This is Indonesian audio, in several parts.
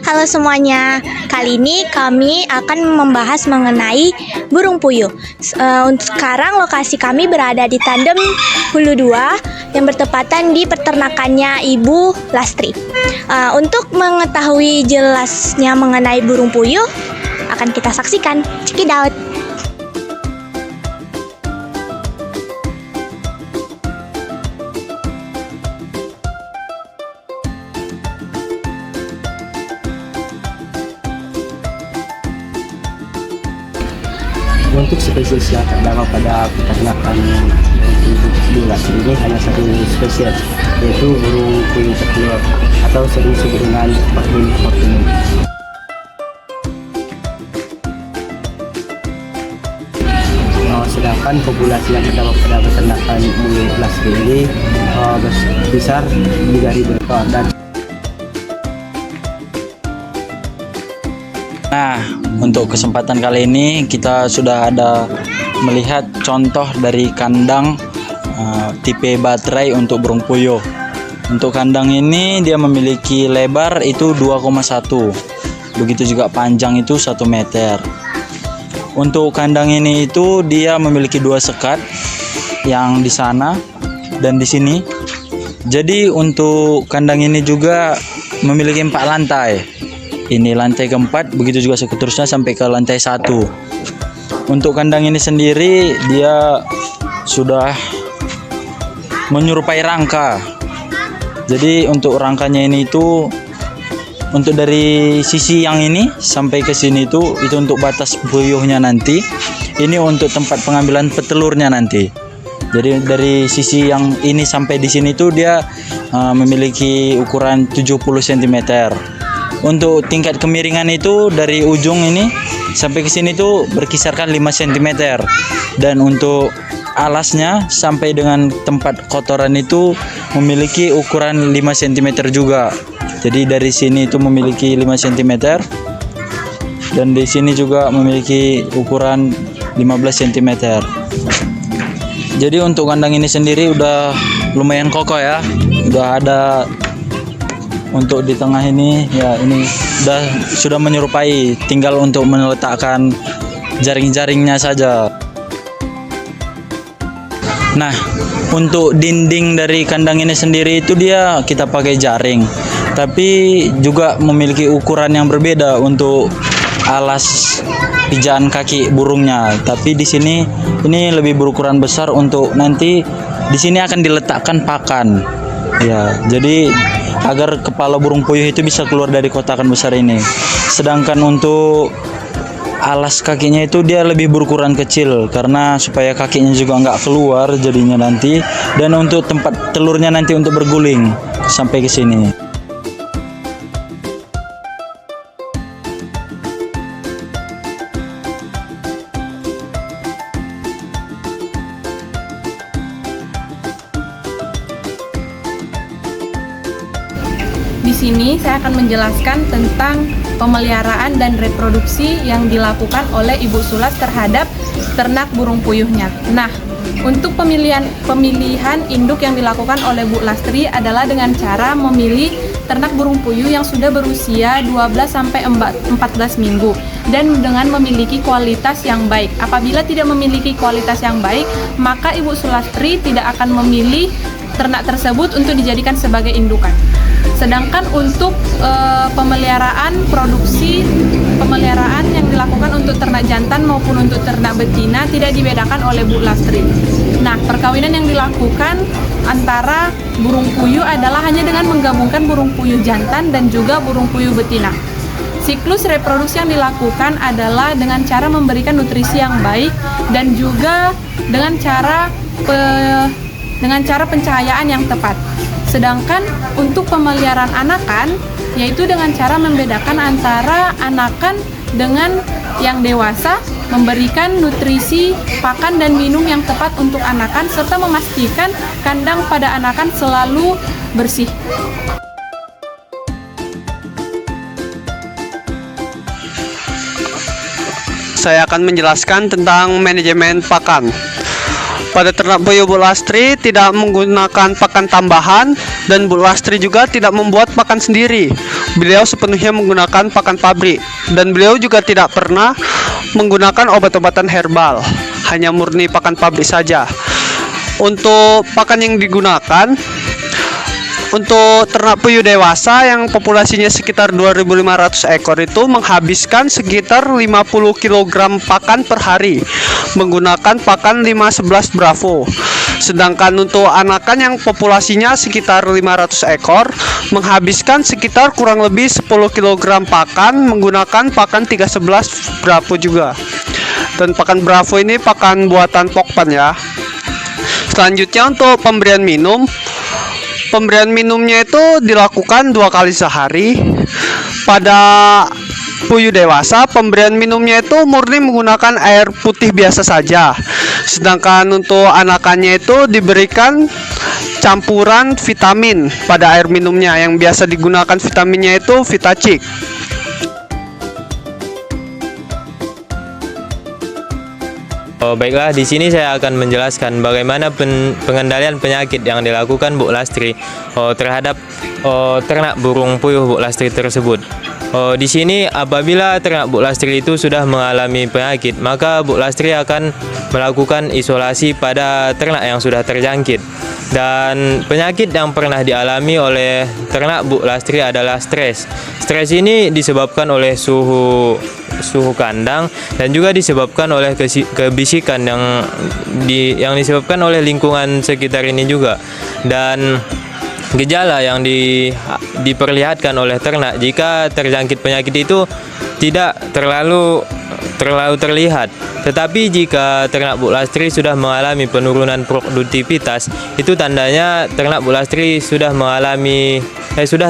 Halo semuanya, kali ini kami akan membahas mengenai burung puyuh. Sekarang lokasi kami berada di Tandem Hulu 2 yang bertepatan di peternakannya Ibu Lastri. Untuk mengetahui jelasnya mengenai burung puyuh, akan kita saksikan. Check it out! Untuk spesies yang terdapat pada peternakan Bulas ini hanya satu spesies, yaitu burung puyuh petelur atau sering disebut dengan Pardin fortunum. Sedangkan populasi yang terdapat pada peternakan Bulas ini besar 3.000 ekor. Nah, untuk kesempatan kali ini kita sudah ada melihat contoh dari kandang tipe baterai untuk burung puyuh. Untuk kandang ini dia memiliki lebar itu 2,1, begitu juga panjang itu 1 meter. Untuk kandang ini itu dia memiliki 2 sekat yang di sana dan di sini. Jadi untuk kandang ini juga memiliki 4 lantai. Ini lantai keempat, begitu juga seterusnya sampai ke lantai 1. Untuk kandang ini sendiri dia sudah menyerupai rangka. Jadi untuk rangkanya ini itu untuk dari sisi yang ini sampai ke sini itu untuk batas puyuhnya nanti. Ini untuk tempat pengambilan petelurnya nanti. Jadi dari sisi yang ini sampai di sini itu dia memiliki ukuran 70 cm. Untuk tingkat kemiringan itu dari ujung ini sampai ke sini tuh berkisarkan 5 cm. Dan untuk alasnya sampai dengan tempat kotoran itu memiliki ukuran 5 cm juga. Jadi dari sini itu memiliki 5 cm dan di sini juga memiliki ukuran 15 cm. Jadi untuk kandang ini sendiri udah lumayan kokoh ya. Udah ada untuk di tengah ini ya, ini sudah menyerupai, tinggal untuk meletakkan jaring-jaringnya saja. Nah, untuk dinding dari kandang ini sendiri itu dia kita pakai jaring, tapi juga memiliki ukuran yang berbeda untuk alas pijaan kaki burungnya. Tapi di sini ini lebih berukuran besar untuk nanti di sini akan diletakkan pakan. Ya, jadi agar kepala burung puyuh itu bisa keluar dari kotakan besar ini. Sedangkan untuk alas kakinya itu dia lebih berukuran kecil karena supaya kakinya juga nggak keluar jadinya nanti, dan untuk tempat telurnya nanti untuk berguling sampai ke sini. Di sini saya akan menjelaskan tentang pemeliharaan dan reproduksi yang dilakukan oleh Ibu Sulas terhadap ternak burung puyuhnya. Nah, untuk pemilihan induk yang dilakukan oleh Bu Lastri adalah dengan cara memilih ternak burung puyuh yang sudah berusia 12 sampai 14 minggu dan dengan memiliki kualitas yang baik. Apabila tidak memiliki kualitas yang baik, maka Ibu Sulastri tidak akan memilih ternak tersebut untuk dijadikan sebagai indukan. Sedangkan untuk pemeliharaan yang dilakukan untuk ternak jantan maupun untuk ternak betina tidak dibedakan oleh Bu Lastri. Nah, perkawinan yang dilakukan antara burung puyuh adalah hanya dengan menggabungkan burung puyuh jantan dan juga burung puyuh betina. Siklus reproduksi yang dilakukan adalah dengan cara memberikan nutrisi yang baik dan juga dengan cara pencahayaan yang tepat. Sedangkan untuk pemeliharaan anakan, yaitu dengan cara membedakan antara anakan dengan yang dewasa, memberikan nutrisi, pakan dan minum yang tepat untuk anakan, serta memastikan kandang pada anakan selalu bersih. Saya akan menjelaskan tentang manajemen pakan. Pada ternak puyuh Bu Lastri tidak menggunakan pakan tambahan dan Bu Lastri juga tidak membuat pakan sendiri. Beliau sepenuhnya menggunakan pakan pabrik dan beliau juga tidak pernah menggunakan obat-obatan herbal, hanya murni pakan pabrik saja. Untuk pakan yang digunakan untuk ternak puyuh dewasa yang populasinya sekitar 2.500 ekor itu menghabiskan sekitar 50 kg pakan per hari menggunakan pakan 511 Bravo. Sedangkan untuk anakan yang populasinya sekitar 500 ekor menghabiskan sekitar kurang lebih 10 kg pakan menggunakan pakan 311 Bravo juga. Dan pakan Bravo ini pakan buatan Pokpan ya. Selanjutnya untuk pemberian minum. Pemberian minumnya itu dilakukan 2 kali sehari. Pada puyuh dewasa, pemberian minumnya itu murni menggunakan air putih biasa saja. Sedangkan untuk anakannya itu diberikan campuran vitamin pada air minumnya. Yang biasa digunakan vitaminnya itu Vitacik. Baiklah, di sini saya akan menjelaskan bagaimana pengendalian penyakit yang dilakukan Bu Lastri terhadap ternak burung puyuh Bu Lastri tersebut. Di sini apabila ternak Bu Lastri itu sudah mengalami penyakit, maka Bu Lastri akan melakukan isolasi pada ternak yang sudah terjangkit. Dan penyakit yang pernah dialami oleh ternak Bu Lastri adalah stres. Stres ini disebabkan oleh suhu kandang dan juga disebabkan oleh kebisikan yang disebabkan oleh lingkungan sekitar ini juga. Dan gejala yang diperlihatkan oleh ternak jika terjangkit penyakit itu tidak terlalu terlihat. Tetapi jika ternak Bu Lastri sudah mengalami penurunan produktivitas, itu tandanya ternak Bu Lastri sudah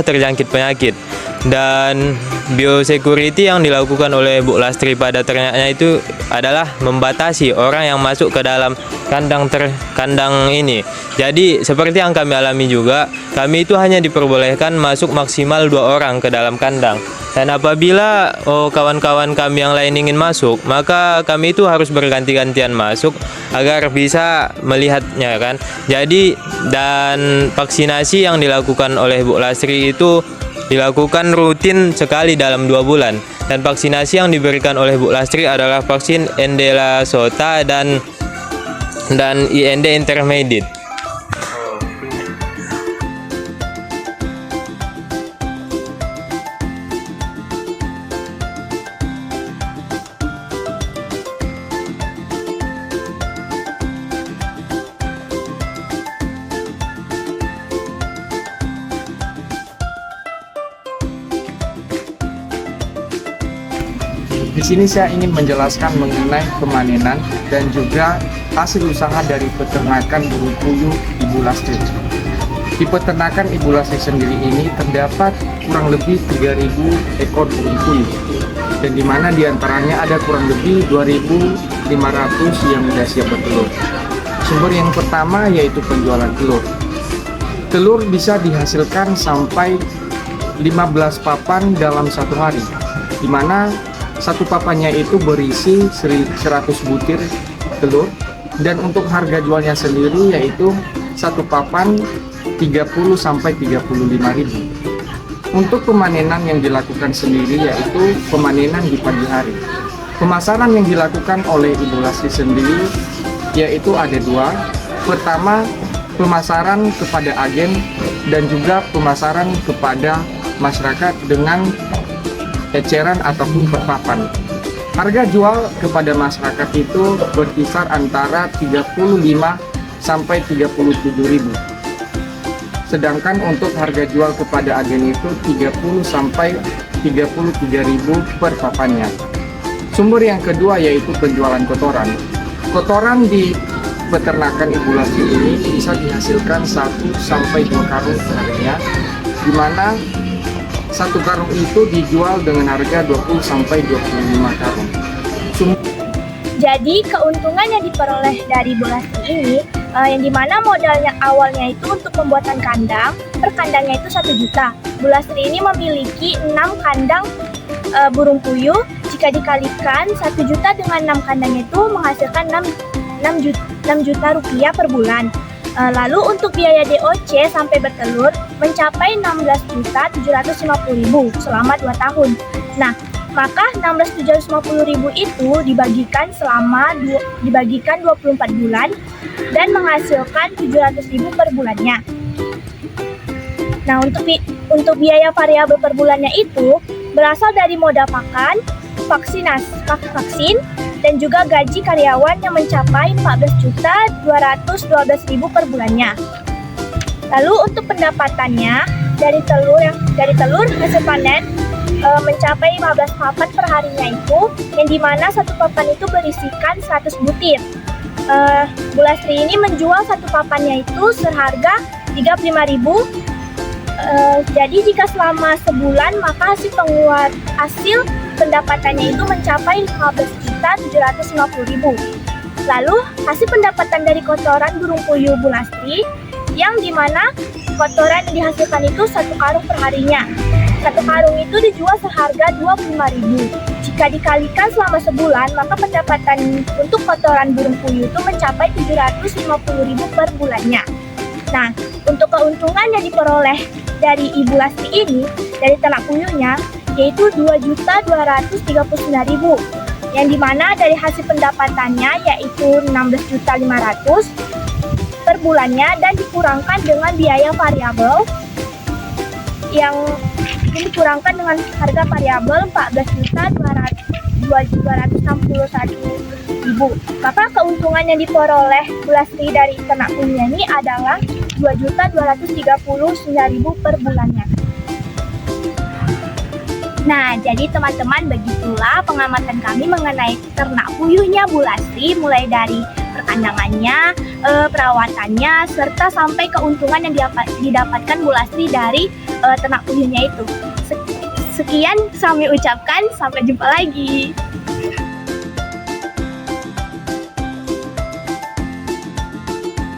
terjangkit penyakit. Dan biosecurity yang dilakukan oleh Bu Lastri pada ternaknya itu adalah membatasi orang yang masuk ke dalam kandang ini. Jadi seperti yang kami alami juga, kami itu hanya diperbolehkan masuk maksimal 2 orang ke dalam kandang. Dan apabila kawan-kawan kami yang lain ingin masuk, maka kami itu harus berganti-gantian masuk agar bisa melihatnya kan. Jadi dan vaksinasi yang dilakukan oleh Bu Lastri itu dilakukan rutin sekali dalam 2 bulan. Dan vaksinasi yang diberikan oleh Bu Lastri adalah vaksin Endela Sota dan IND Intermediate. Di sini saya ingin menjelaskan mengenai pemanenan dan juga hasil usaha dari peternakan burung puyuh Ibu Lastri. Di peternakan Ibu Lastri sendiri ini terdapat kurang lebih 3.000 ekor burung puyuh, dan di mana diantaranya ada kurang lebih 2.500 yang sudah siap bertelur. Sumber yang pertama yaitu penjualan telur. Telur bisa dihasilkan sampai 15 papan dalam 1 hari, di mana satu papannya itu berisi 100 butir telur, dan untuk harga jualnya sendiri yaitu satu papan 30 sampai 35.000. Untuk pemanenan yang dilakukan sendiri yaitu pemanenan di pagi hari. Pemasaran yang dilakukan oleh Ibu Lastri sendiri yaitu ada 2. Pertama, pemasaran kepada agen dan juga pemasaran kepada masyarakat dengan eceran ataupun per papan. Harga jual kepada masyarakat itu berkisar antara 35 sampai 37.000. Sedangkan untuk harga jual kepada agen itu 30 sampai 33.000 per papannya. Sumber yang kedua yaitu penjualan kotoran. Kotoran di peternakan Ibu Lastri ini bisa dihasilkan 1 sampai 2 karung seharinya, di mana 1 karung itu dijual dengan harga 20 sampai 25 karung. Jadi keuntungan yang diperoleh dari Bu Lastri ini yang dimana modalnya awalnya itu untuk pembuatan kandang, per kandangnya itu 1 juta. Bu Lastri ini memiliki 6 kandang burung puyuh. Jika dikalikan 1 juta dengan 6 kandangnya itu menghasilkan 6 juta. 6 juta rupiah per bulan. Lalu untuk biaya DOC sampai bertelur mencapai 16.750.000 selama 2 tahun. Nah, maka 16.750.000 itu dibagikan 24 bulan dan menghasilkan 700.000 per bulannya. Nah, untuk biaya variabel per bulannya itu berasal dari modal pakan, vaksin, dan juga gaji karyawan yang mencapai 14.212.000 per bulannya. Lalu untuk pendapatannya dari telur hasil panen mencapai 15 papan per harinya itu, yang dimana satu papan itu berisikan 100 butir. Bu Lastri ini menjual satu papannya itu seharga 35.000. Jadi jika selama sebulan maka hasil pendapatannya itu mencapai 15.750.000. Lalu hasil pendapatan dari kotoran burung puyuh Bu Lastri, yang dimana kotoran yang dihasilkan itu 1 karung per harinya. 1 karung itu dijual seharga 25.000. Jika dikalikan selama sebulan, maka pendapatan untuk kotoran burung puyuh itu mencapai 750.000 per bulannya. Nah, untuk keuntungan yang diperoleh dari Ibu Lastri ini, dari ternak puyuhnya, yaitu 2.239.000, yang dimana dari hasil pendapatannya yaitu 16.500.000 per bulannya, dan dikurangkan dengan biaya variabel yang dikurangkan dengan harga variabel 14.261.000. Maka keuntungan yang diperoleh Bu Lastri dari ternak puyuhnya ini adalah 2.239.000 per bulannya. Nah, jadi teman-teman, begitulah pengamatan kami mengenai ternak puyuhnya Bu Lastri, mulai dari perkandangannya, perawatannya, serta sampai keuntungan yang didapatkan Bu Lastri dari ternak puyuhnya itu. Sekian kami ucapkan, sampai jumpa lagi.